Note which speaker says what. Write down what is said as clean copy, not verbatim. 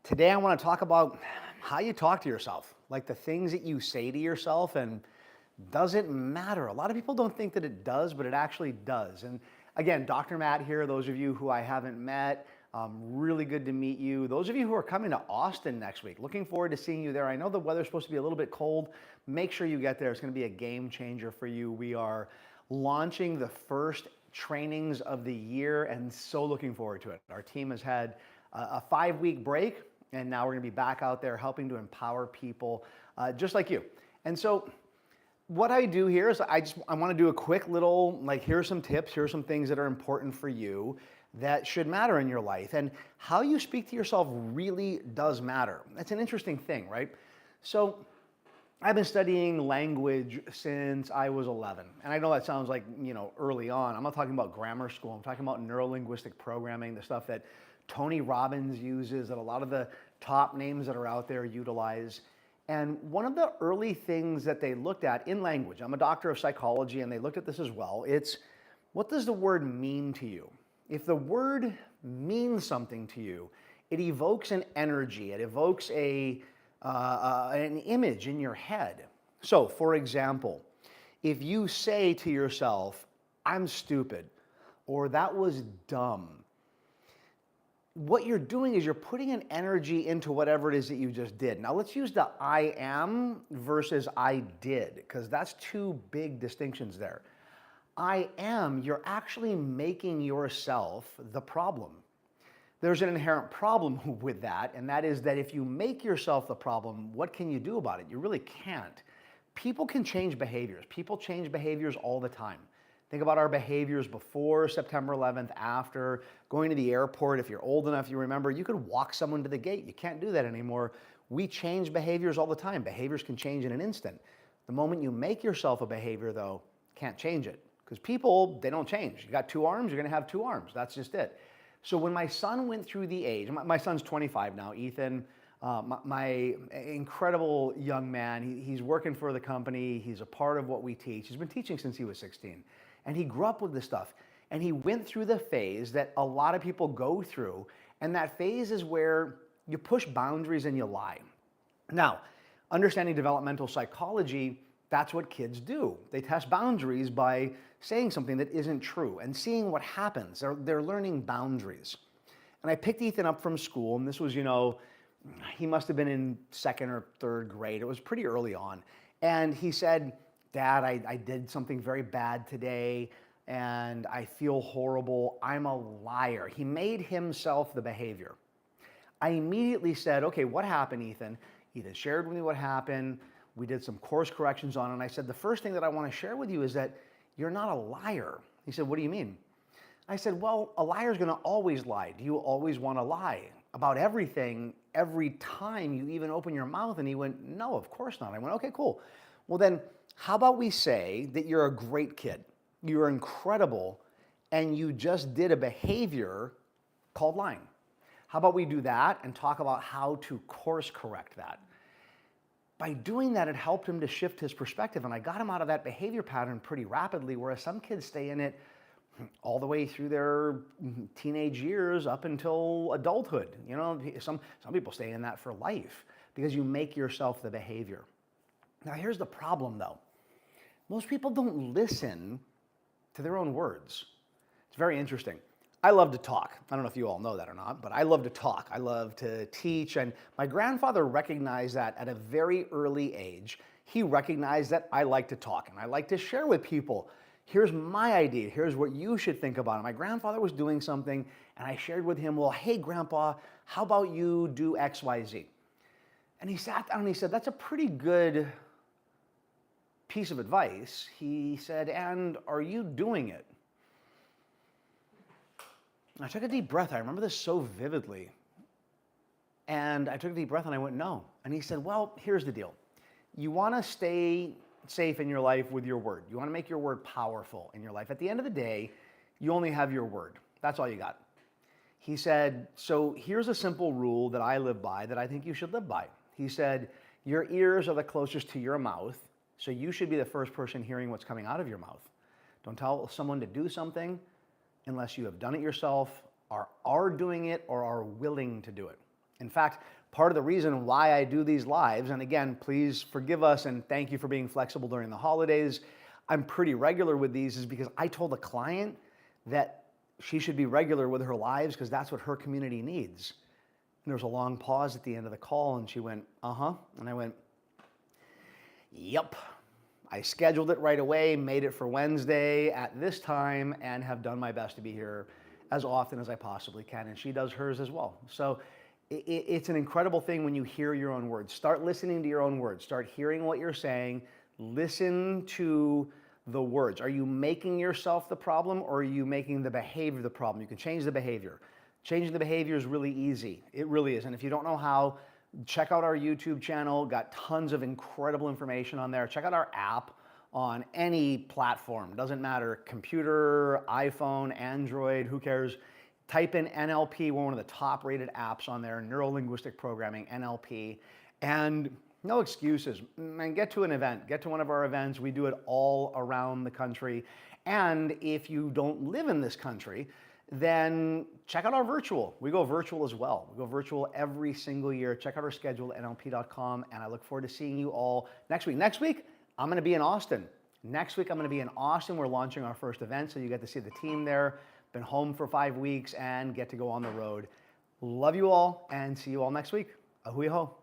Speaker 1: Today, I want to talk about how you talk to yourself, like the things that you say to yourself, and does it matter? A lot of people don't think that it does, but it actually does. And again, Dr. Matt here, those of you who I haven't met, really good to meet you. Those of you who are coming to Austin next week, looking forward to seeing you there. I know the weather's supposed to be a little bit cold. Make sure you get there. It's going to be a game changer for you. We are launching the first trainings of the year and so looking forward to it. Our team has had a 5-week break, and now we're going to be back out there helping to empower people just like you. And so what I do here is I want to do a quick little, like, here's some tips, here's some things that are important for you that should matter in your life. And how you speak to yourself really does matter. That's an interesting thing, right? So I've been studying language since I was 11. And I know that sounds like, early on. I'm not talking about grammar school. I'm talking about Neuro Linguistic Programming, the stuff that Tony Robbins uses, that a lot of the top names that are out there utilize. And one of the early things that they looked at in language, I'm a doctor of psychology, and they looked at this as well, it's what does the word mean to you? If the word means something to you, it evokes an energy, it evokes an image in your head. So, for example, if you say to yourself, I'm stupid, or that was dumb, what you're doing is you're putting an energy into whatever it is that you just did. Now let's use the I am versus I did, because that's two big distinctions there. I am, you're actually making yourself the problem. There's an inherent problem with that, and that is that if you make yourself the problem, what can you do about it? You really can't. People can change behaviors. People change behaviors all the time. Think about our behaviors before September 11th, after, going to the airport. If you're old enough, you remember you could walk someone to the gate. You can't do that anymore. We change behaviors all the time. Behaviors can change in an instant. The moment you make yourself a behavior, though, can't change it. Because people, they don't change. You got 2 arms, you're going to have 2 arms. That's just it. So when my son went through the age, my son's 25 now, Ethan, my incredible young man, he's working for the company, he's a part of what we teach. He's been teaching since he was 16. And he grew up with this stuff. And he went through the phase that a lot of people go through. And that phase is where you push boundaries and you lie. Now, understanding developmental psychology, that's what kids do. They test boundaries by saying something that isn't true and seeing what happens. They're learning boundaries. And I picked Ethan up from school, and this was, he must have been in 2nd or 3rd grade. It was pretty early on. And he said, Dad, I did something very bad today, and I feel horrible. I'm a liar. He made himself the behavior. I immediately said, okay, what happened, Ethan? Ethan shared with me what happened. We did some course corrections on it, and I said, the first thing that I want to share with you is that you're not a liar. He said, what do you mean? I said, well, a liar's going to always lie. Do you always want to lie about everything every time you even open your mouth? And he went, no, of course not. I went, okay, cool. Well, then how about we say that you're a great kid, you're incredible, and you just did a behavior called lying? How about we do that and talk about how to course correct that? By doing that, it helped him to shift his perspective, and I got him out of that behavior pattern pretty rapidly, whereas some kids stay in it all the way through their teenage years up until adulthood. Some people stay in that for life because you make yourself the behavior. Now, here's the problem, though. Most people don't listen to their own words. It's very interesting. I love to talk. I don't know if you all know that or not, but I love to talk. I love to teach, and my grandfather recognized that at a very early age. He recognized that I like to talk, and I like to share with people. Here's my idea. Here's what you should think about it. My grandfather was doing something, and I shared with him, well, hey, Grandpa, how about you do X, Y, Z? And he sat down and he said, that's a pretty good piece of advice. He said, and are you doing it? I took a deep breath. I remember this so vividly. And I took a deep breath and I went, no. And he said, well, here's the deal. You want to stay safe in your life with your word. You want to make your word powerful in your life. At the end of the day, you only have your word. That's all you got. He said, so here's a simple rule that I live by that I think you should live by. He said, your ears are the closest to your mouth, so you should be the first person hearing what's coming out of your mouth. Don't tell someone to do something unless you have done it yourself, are doing it, or are willing to do it. In fact, part of the reason why I do these lives, and again, please forgive us and thank you for being flexible during the holidays. I'm pretty regular with these is because I told a client that she should be regular with her lives because that's what her community needs. And there was a long pause at the end of the call and she went, uh-huh. And I went, yep. I scheduled it right away, made it for Wednesday at this time, and have done my best to be here as often as I possibly can. And she does hers as well. So it's an incredible thing when you hear your own words. Start listening to your own words. Start hearing what you're saying. Listen to the words. Are you making yourself the problem, or are you making the behavior the problem? You can change the behavior. Changing the behavior is really easy. It really is. And if you don't know how, check out our YouTube channel. Got tons of incredible information on there. Check out our app on any platform. Doesn't matter, computer, iPhone, Android, who cares? Type in NLP. We're one of the top rated apps on there, Neuro Linguistic Programming, NLP. And no excuses. And get to an event. Get to one of our events. We do it all around the country. And if you don't live in this country, then check out our virtual. We go virtual as well. We go virtual every single year. Check out our schedule at nlp.com, and I look forward to seeing you all next week. Next week, I'm going to be in Austin. Next week, I'm going to be in Austin. We're launching our first event, so you get to see the team there. Been home for 5 weeks and get to go on the road. Love you all, and see you all next week. Ahui ho.